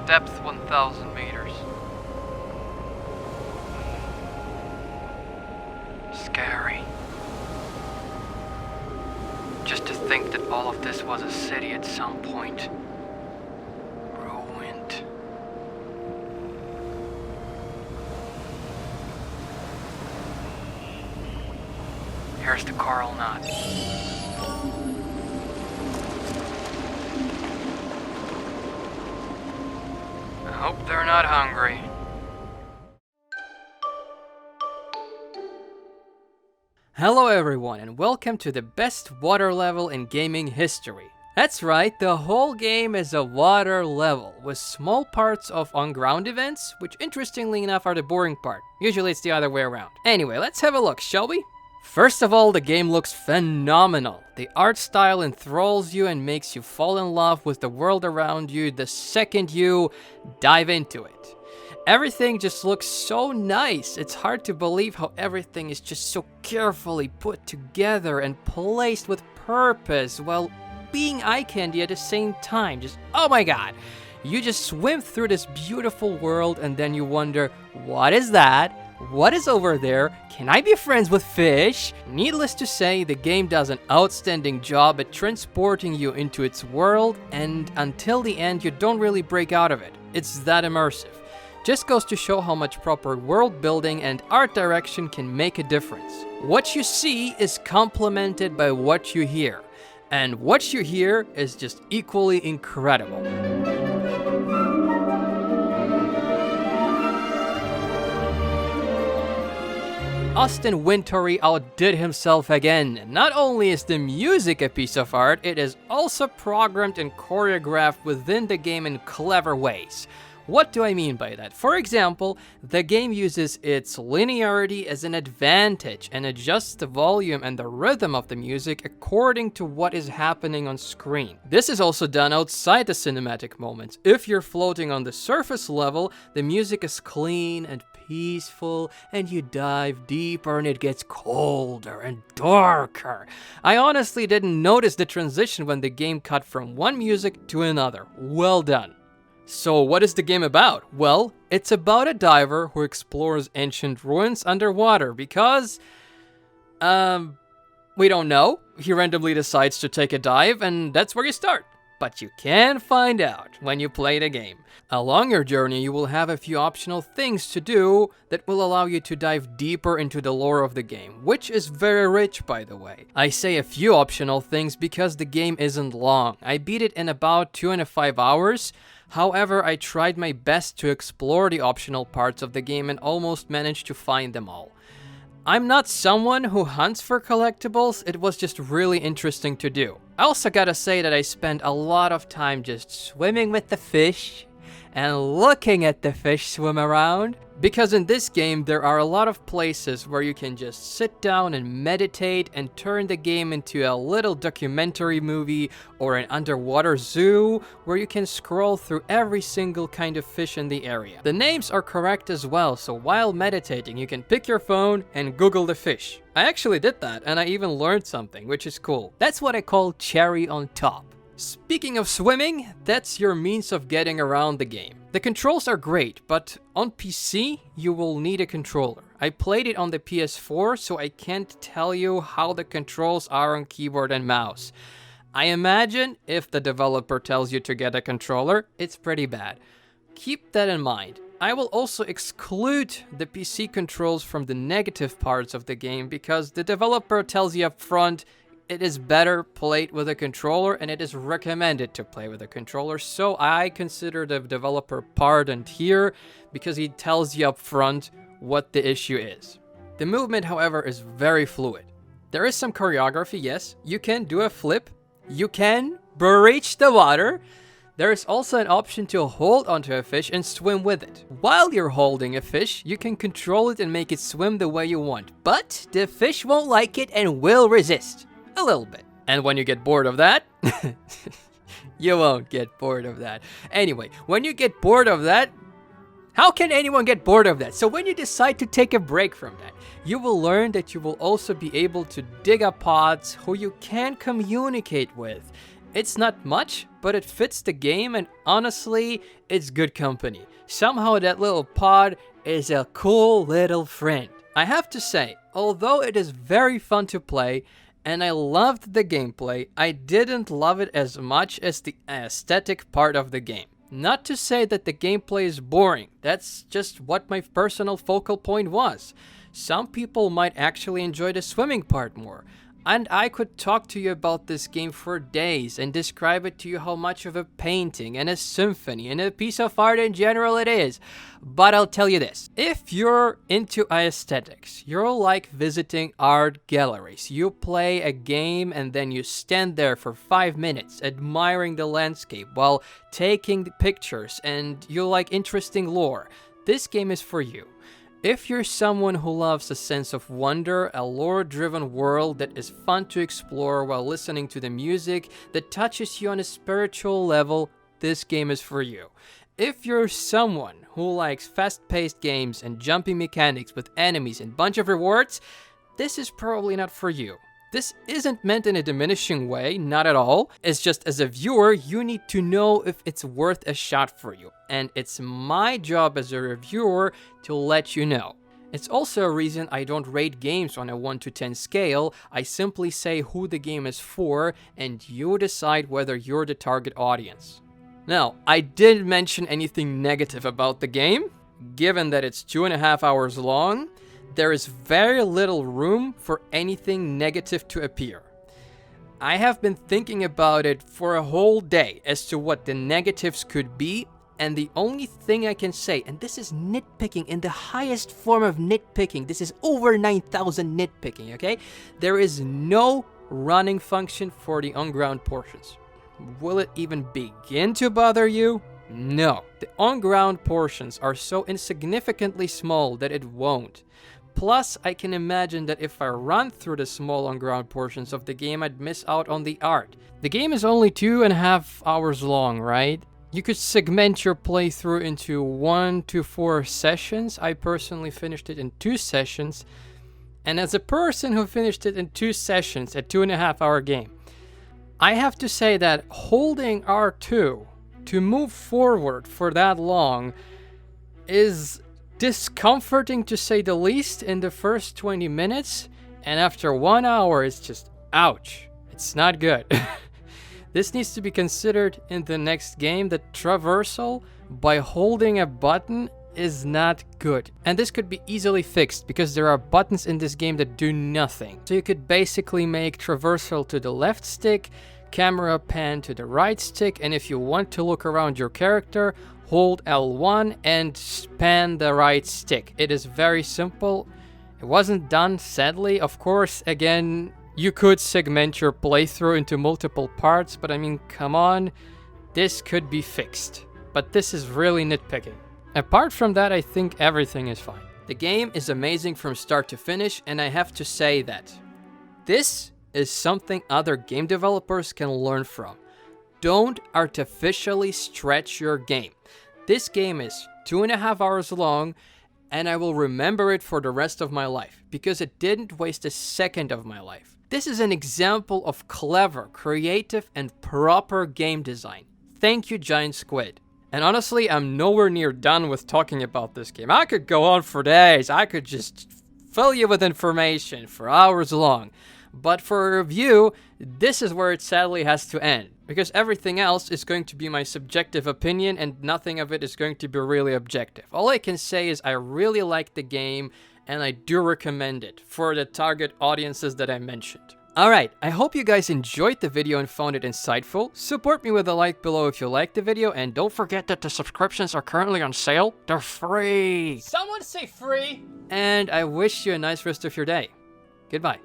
Depth 1,000 meters. Scary. Just to think that all of this was a city at some point. Ruined. Here's the coral knot. I hope they're not hungry. Hello everyone and welcome to the best water level in gaming history. That's right, the whole game is a water level, with small parts of on-ground events, which interestingly enough are the boring part. Usually it's the other way around. Anyway, let's have a look, shall we? First of all, the game looks phenomenal. The art style enthralls you and makes you fall in love with the world around you the second you dive into it. Everything just looks so nice. It's hard to believe how everything is just so carefully put together and placed with purpose while being eye candy at the same time. Just, oh my god. You just swim through this beautiful world and then you wonder, what is that? What is over there? Can I be friends with fish? Needless to say, the game does an outstanding job at transporting you into its world, and until the end you don't really break out of it. It's that immersive. Just goes to show how much proper world building and art direction can make a difference. What you see is complemented by what you hear, and what you hear is just equally incredible. Austin Wintory outdid himself again. Not only is the music a piece of art, it is also programmed and choreographed within the game in clever ways. What do I mean by that? For example, the game uses its linearity as an advantage and adjusts the volume and the rhythm of the music according to what is happening on screen. This is also done outside the cinematic moments. If you're floating on the surface level, the music is clean and peaceful, and you dive deeper and it gets colder and darker. I honestly didn't notice the transition when the game cut from one music to another. Well done. So what is the game about? Well, it's about a diver who explores ancient ruins underwater because, we don't know. He randomly decides to take a dive and that's where you start. But you can find out when you play the game. Along your journey, you will have a few optional things to do that will allow you to dive deeper into the lore of the game, which is very rich, by the way. I say a few optional things because the game isn't long. I beat it in about 2.5 hours. However, I tried my best to explore the optional parts of the game and almost managed to find them all. I'm not someone who hunts for collectibles, it was just really interesting to do. I also gotta say that I spent a lot of time just swimming with the fish and looking at the fish swim around. Because in this game there are a lot of places where you can just sit down and meditate and turn the game into a little documentary movie or an underwater zoo where you can scroll through every single kind of fish in the area. The names are correct as well, so while meditating you can pick your phone and Google the fish. I actually did that and I even learned something, which is cool. That's what I call cherry on top. Speaking of swimming, that's your means of getting around the game. The controls are great, but on PC, you will need a controller. I played it on the PS4, so I can't tell you how the controls are on keyboard and mouse. I imagine if the developer tells you to get a controller, it's pretty bad. Keep that in mind. I will also exclude the PC controls from the negative parts of the game because the developer tells you up front it is better played with a controller and it is recommended to play with a controller, so I consider the developer pardoned here because he tells you up front what the issue is. The movement, however, is very fluid. There is some choreography, yes. You can do a flip. You can breach the water. There is also an option to hold onto a fish and swim with it. While you're holding a fish, you can control it and make it swim the way you want, but the fish won't like it and will resist. A little bit. And when you get bored of that, you won't get bored of that. Anyway, when you get bored of that, how can anyone get bored of that? So when you decide to take a break from that, you will learn that you will also be able to dig up pods who you can communicate with It's not much, but it fits the game, and honestly, it's good company. Somehow that little pod is a cool little friend. I have to say, although it is very fun to play, and I loved the gameplay, I didn't love it as much as the aesthetic part of the game. Not to say that the gameplay is boring, that's just what my personal focal point was. Some people might actually enjoy the swimming part more. And I could talk to you about this game for days and describe it to you how much of a painting and a symphony and a piece of art in general it is. But I'll tell you this. If you're into aesthetics, you're like visiting art galleries. You play a game and then you stand there for 5 minutes admiring the landscape while taking the pictures, and you like interesting lore. This game is for you. If you're someone who loves a sense of wonder, a lore-driven world that is fun to explore while listening to the music that touches you on a spiritual level, this game is for you. If you're someone who likes fast-paced games and jumping mechanics with enemies and bunch of rewards, this is probably not for you. This isn't meant in a diminishing way, not at all. It's just as a viewer, you need to know if it's worth a shot for you. And it's my job as a reviewer to let you know. It's also a reason I don't rate games on a 1 to 10 scale. I simply say who the game is for, and you decide whether you're the target audience. Now, I didn't mention anything negative about the game. Given that it's 2.5 hours long, there is very little room for anything negative to appear. I have been thinking about it for a whole day as to what the negatives could be, and the only thing I can say, and this is nitpicking in the highest form of nitpicking, this is over 9,000 nitpicking, okay? There is no running function for the on-ground portions. Will it even begin to bother you? No. The on-ground portions are so insignificantly small that it won't. Plus, I can imagine that if I run through the small on-ground portions of the game, I'd miss out on the art. The game is only 2.5 hours long, right? You could segment your playthrough into 1 to 4 sessions. I personally finished it in 2 sessions. And as a person who finished it in 2 sessions, a 2.5 hour game, I have to say that holding R2 to move forward for that long is discomforting to say the least in the first 20 minutes, and after 1 hour it's just ouch. It's not good. This needs to be considered in the next game. The traversal by holding a button is not good, and this could be easily fixed because there are buttons in this game that do nothing. So you could basically make traversal to the left stick, camera pan to the right stick, and if you want to look around your character, hold L1 and span the right stick. It is very simple. It wasn't done, sadly. Of course, again, you could segment your playthrough into multiple parts, but I mean, come on, this could be fixed. But this is really nitpicking. Apart from that, I think everything is fine. The game is amazing from start to finish, and I have to say that this is something other game developers can learn from. Don't artificially stretch your game. This game is 2.5 hours long, and I will remember it for the rest of my life because it didn't waste a second of my life. This is an example of clever, creative, and proper game design. Thank you, Giant Squid. And honestly, I'm nowhere near done with talking about this game. I could go on for days. I could just fill you with information for hours long. But for a review, this is where it sadly has to end, because everything else is going to be my subjective opinion and nothing of it is going to be really objective. All I can say is I really like the game and I do recommend it for the target audiences that I mentioned. Alright, I hope you guys enjoyed the video and found it insightful. Support me with a like below if you liked the video, and don't forget that the subscriptions are currently on sale. They're free! Someone say free! And I wish you a nice rest of your day. Goodbye.